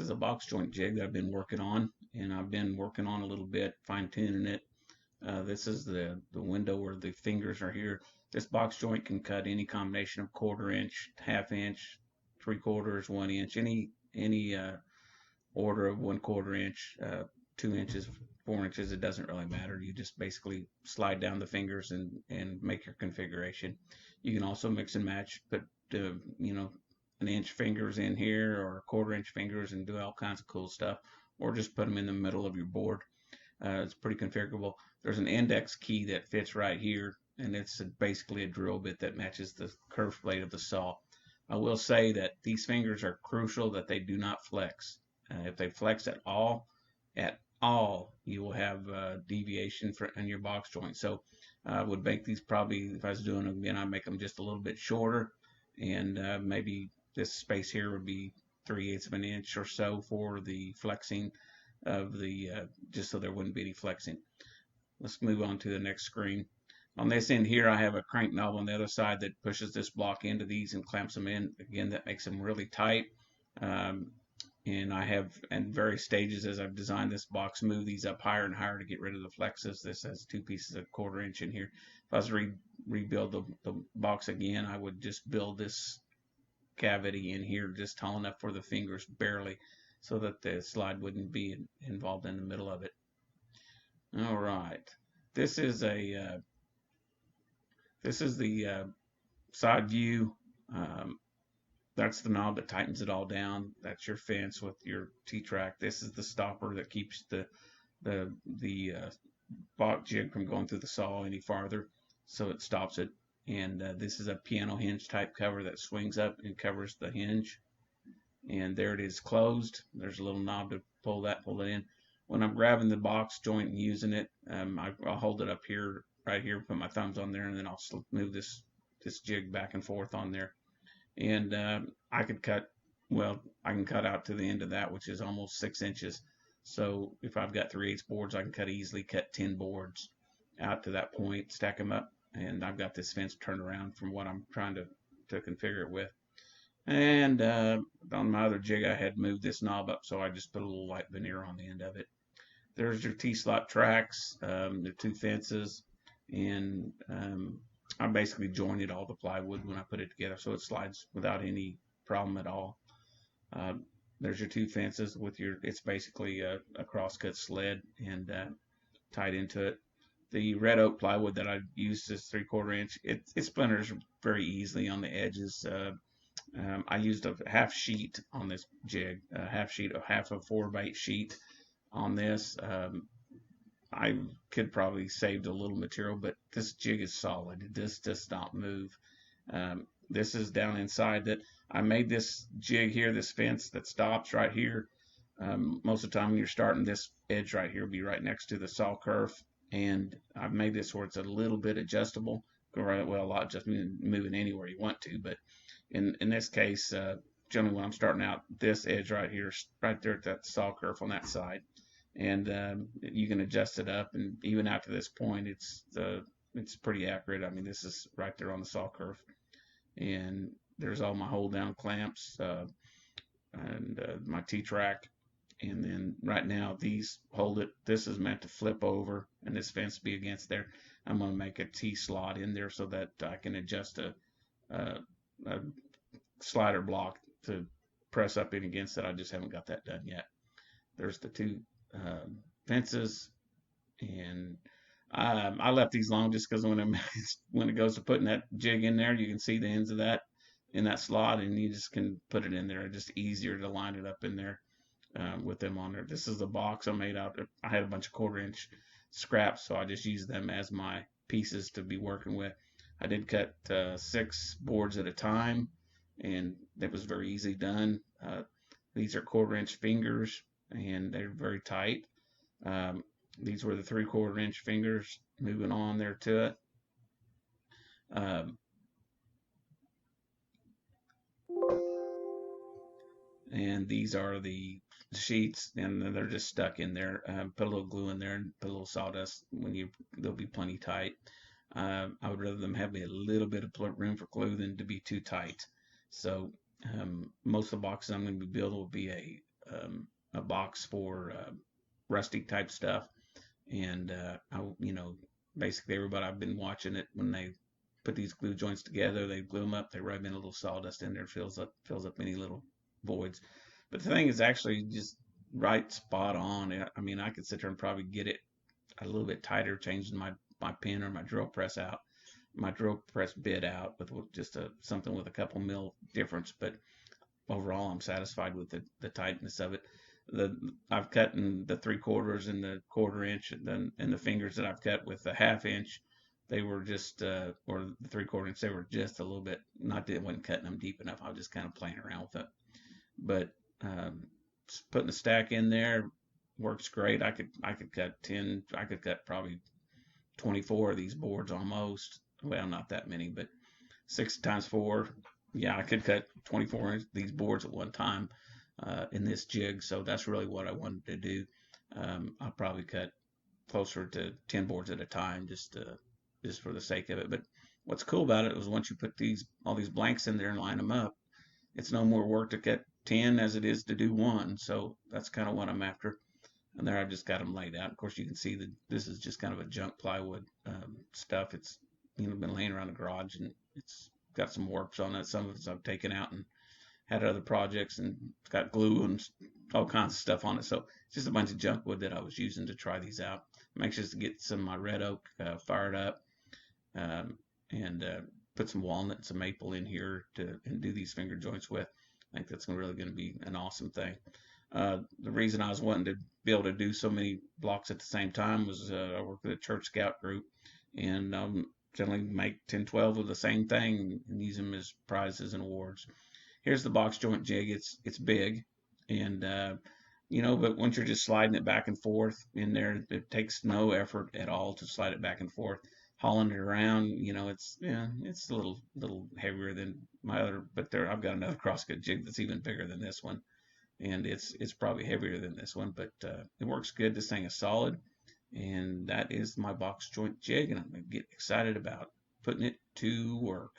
is a box joint jig that I've been working on, and I've been working on a little bit, fine tuning it. This is the window where the fingers are here. This box joint can cut any combination of 1/4 inch, 1/2 inch, 3/4, 1 inch, any order of 1/4 inch, 2 inches, 4 inches. It doesn't really matter. You just basically slide down the fingers and make your configuration. You can also mix and match, put you know, an inch fingers in here or 1/4 inch fingers and do all kinds of cool stuff, or just put them in the middle of your board. It's pretty configurable. There's an index key that fits right here, and it's basically a drill bit that matches the curved blade of the saw. I will say that these fingers are crucial that they do not flex. If they flex at all, you will have deviation in your box joint. So I would make these probably, if I was doing them again, I'd make them just a little bit shorter, and maybe this space here would be 3/8 of an inch or so for the flexing of the, just so there wouldn't be any flexing. Let's move on to the next screen. On this end here, I have a crank knob on the other side that pushes this block into these and clamps them in. Again, that makes them really tight. And I have, at various stages as I've designed this box, move these up higher and higher to get rid of the flexes. This has 2 pieces of 1/4 inch in here. If I was to rebuild the box again, I would just build this cavity in here just tall enough for the fingers barely, so that the slide wouldn't be involved in the middle of it. All right, this is the side view. That's the knob that tightens it all down. That's your fence with your T-track. This is the stopper that keeps the box jig from going through the saw any farther, so it stops it. And this is a piano hinge type cover that swings up and covers the hinge. And there it is closed. There's a little knob to pull it in. When I'm grabbing the box joint and using it, I'll hold it up here, right here, put my thumbs on there, and then I'll move this jig back and forth on there. And I can cut out to the end of that, which is almost 6 inches. So if I've got 3/8 boards, I can easily cut 10 boards out to that point, stack them up, and I've got this fence turned around from what I'm trying to configure it with. And on my other jig, I had moved this knob up, so I just put a little light veneer on the end of it. There's your T-slot tracks, the 2 fences, and I basically jointed all the plywood when I put it together, so it slides without any problem at all. There's your 2 fences with it's basically a crosscut sled and tied into it. The red oak plywood that I used is 3/4 inch. It splinters very easily on the edges. I used a half sheet on this jig, half a 4x8 sheet on this. I could probably saved a little material, but this jig is solid. This does not move. This is down inside that I made this jig here, this fence that stops right here. Most of the time when you're starting, this edge right here will be right next to the saw kerf, and I've made this where it's a little bit adjustable. Well, a lot just moving anywhere you want to, but in this case, generally when I'm starting out, this edge right here, right there at that saw kerf on that side. And you can adjust it up, and even after this point, it's pretty accurate. I mean, this is right there on the saw kerf, and there's all my hold down clamps and my T-track. And then right now these hold it. This is meant to flip over, and this fence be against there. I'm going to make a T-slot in there so that I can adjust a slider block to press up in against it. I just haven't got that done yet. There's the 2 fences, and I left these long just because when it goes to putting that jig in there, you can see the ends of that in that slot, and you just can put it in there. It's just easier to line it up in there with them on there. This is the box I made out. I had a bunch of 1/4 inch scraps, so I just used them as my pieces to be working with. I did cut 6 boards at a time, and it was very easy done. These are 1/4 inch fingers, and they're very tight. These were the 3/4 inch fingers moving on there to it. And these are the sheets, and they're just stuck in there. Put a little glue in there and put a little sawdust. They'll be plenty tight. I would rather them have a little bit of room for glue than to be too tight. So most of the boxes I'm going to be building will be a blocks for rustic type stuff. And basically everybody I've been watching it when they put these glue joints together, they glue them up, they rub in a little sawdust in there, fills up any little voids. But the thing is actually just right spot on. I mean, I could sit there and probably get it a little bit tighter, changing my pin or my drill press bit out with just something with a couple mil difference. But overall, I'm satisfied with the tightness of it. I've cut in the 3/4 and the 1/4 inch, and the fingers that I've cut with the 1/2 inch, they were just or the 3/4 inch, they were just a little bit, not that I wasn't cutting them deep enough. I was just kind of playing around with it. But putting the stack in there works great. I could cut 10. I could cut probably 24 of these boards almost. Well, not that many, but 6 times 4. Yeah, I could cut 24 of these boards at one time in this jig. So that's really what I wanted to do. I'll probably cut closer to 10 boards at a time, just for the sake of it. But what's cool about it was once you put all these blanks in there and line them up, it's no more work to cut 10 as it is to do one. So that's kind of what I'm after. And there I've just got them laid out. Of course, you can see that this is just kind of a junk plywood stuff. It's been laying around the garage, and it's got some warps on it. Some of it I've taken out and had other projects, and it's got glue and all kinds of stuff on it. So it's just a bunch of junk wood that I was using to try these out. I'm anxious to get some of my red oak fired up, and put some walnut and some maple in here and do these finger joints with. I think that's really going to be an awesome thing. The reason I was wanting to be able to do so many blocks at the same time was I work with a church scout group, and generally make 10, 12 of the same thing and use them as prizes and awards. Here's the box joint jig. It's big, and but once you're just sliding it back and forth in there, it takes no effort at all to slide it back and forth. Hauling it around, it's a little heavier than my other, but I've got another crosscut jig that's even bigger than this one, and it's probably heavier than this one, but it works good. This thing is solid, and that is my box joint jig, and I'm gonna get excited about putting it to work.